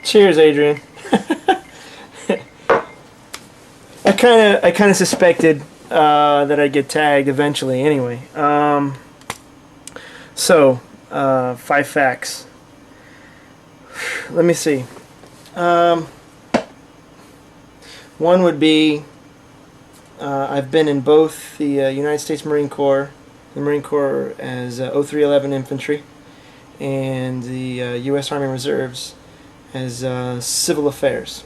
Cheers, Adrian. I kind of suspected that I'd get tagged eventually. Anyway, so 5 facts. Let me see. One would be I've been in both the United States Marine Corps, the Marine Corps as 0311 Infantry, and the U.S. Army Reserves as Civil Affairs.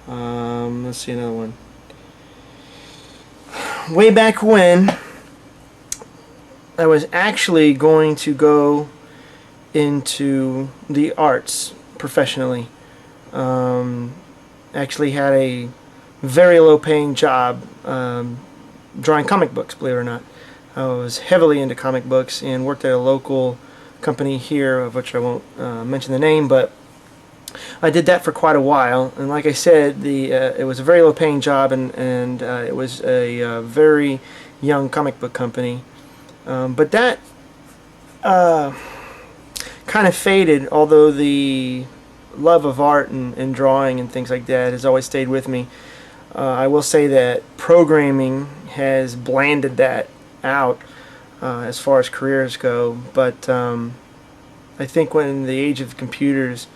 Let's see another one. Way back when, I was actually going to go into the arts professionally. Actually had a very low-paying job drawing comic books, believe it or not. I was heavily into comic books and worked at a local company here, of which I won't mention the name, but I did that for quite a while. And like I said, it was a very low-paying job, and it was a very young comic book company. But that kind of faded, although the love of art and drawing and things like that has always stayed with me. I will say that programming has blanded that out as far as careers go, but I think when the age of computers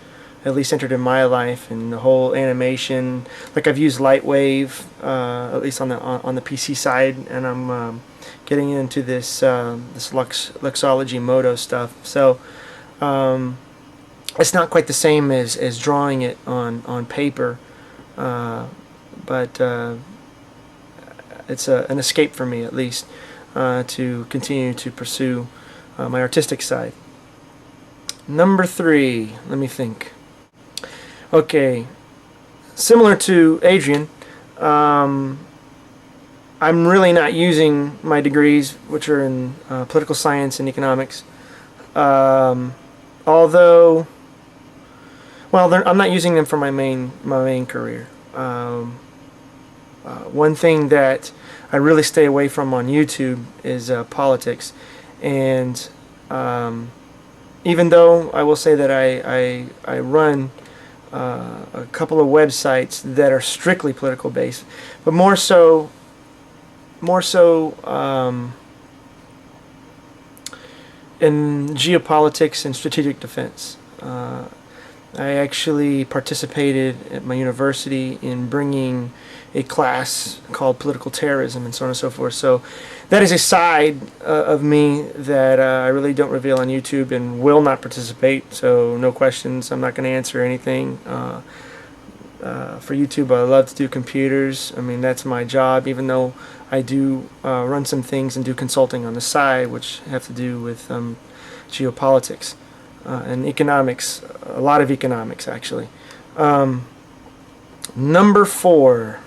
at least entered in my life, and the whole animation, like I've used Lightwave at least on the PC side, and I'm getting into this Luxology Moto stuff. So it's not quite the same as drawing it on paper, but it's an escape for me, at least, to continue to pursue my artistic side. Number 3, let me think. Okay, similar to Adrian, I'm really not using my degrees, which are in political science and economics. Although, well, I'm not using them for my main career. One thing that I really stay away from on YouTube is politics, and even though I will say that I run a couple of websites that are strictly political based, but more so in geopolitics and strategic defense. I actually participated at my university in bringing a class called political terrorism and so on and so forth. So that is a side of me that I really don't reveal on YouTube and will not participate. So no questions. I'm not going to answer anything. For YouTube, I love to do computers. I mean, that's my job, even though I do run some things and do consulting on the side, which have to do with geopolitics and economics, a lot of economics, actually. Number 4.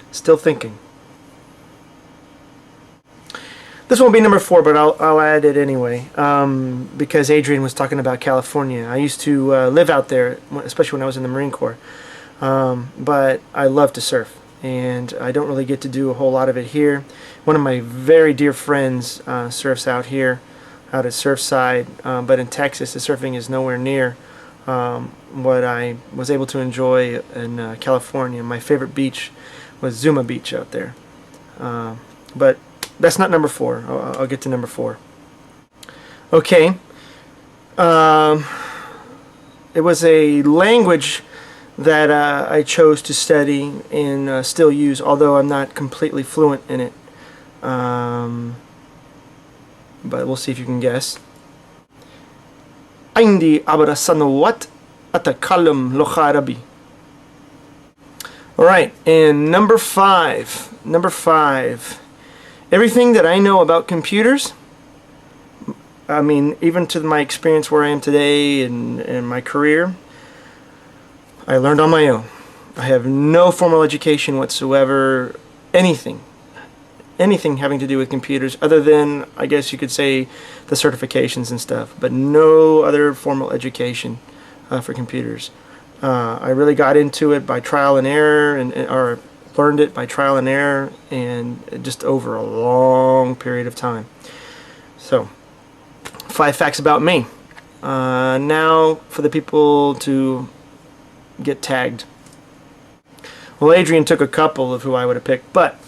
Still thinking. This won't be number 4, but I'll add it anyway, because Adrian was talking about California. I used to live out there, especially when I was in the Marine Corps, but I love to surf, and I don't really get to do a whole lot of it here. One of my very dear friends surfs out here, out at Surfside, but in Texas the surfing is nowhere near what I was able to enjoy in California. My favorite beach was Zuma Beach out there, but that's not number 4. I'll get to number 4. Okay. It was a language that I chose to study and still use, although I'm not completely fluent in it. But we'll see if you can guess. Indi abra sanawat atakalam locharabi. Alright, and number 5. Everything that I know about computers, I mean, even to my experience where I am today and my career, I learned on my own. I have no formal education whatsoever, anything having to do with computers, other than, I guess you could say, the certifications and stuff, but no other formal education for computers. I really got into it by trial and error, or learned it by trial and error, and just over a long period of time. So, 5 facts about me. Now for the people to get tagged. Well, Adrian took a couple of who I would have picked, but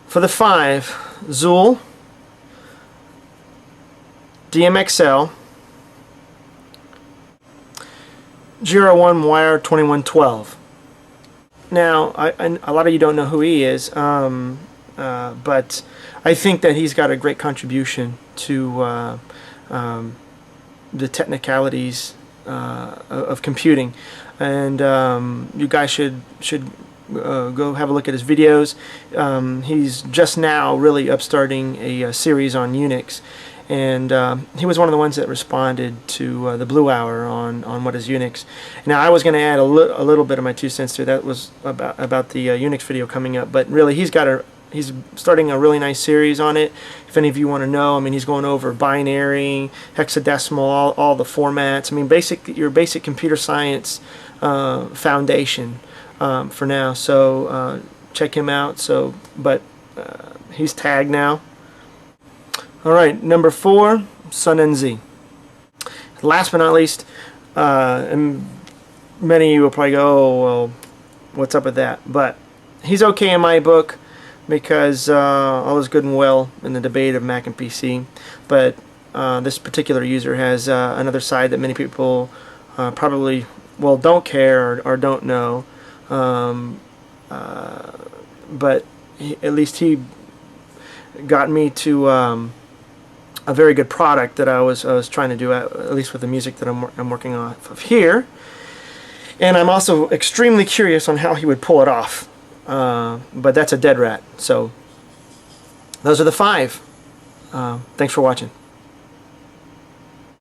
for the 5, Zool, DMXL, Giro 1 Wire 2112. Now, a lot of you don't know who he is, but I think that he's got a great contribution to the technicalities of computing, and you guys should go have a look at his videos. He's just now really upstarting a series on Unix, and he was one of the ones that responded to the Blue Hour on what is Unix. Now, I was going to add a little bit of my 2 cents to that was about the Unix video coming up, but really he's starting a really nice series on it. If any of you want to know, I mean, he's going over binary, hexadecimal, all the formats. I mean, your basic computer science foundation for now. So check him out. But he's tagged now. All right, number 4, Sun NZ. Last but not least, and many of you will probably go, oh, well, what's up with that? But he's okay in my book, because all is good and well in the debate of Mac and PC, but this particular user has another side that many people probably, well, don't care or don't know, but at least he got me to a very good product that I was trying to do, at least with the music that I'm working off of here, and I'm also extremely curious on how he would pull it off. But that's a dead rat. So those are the 5. Thanks for watching.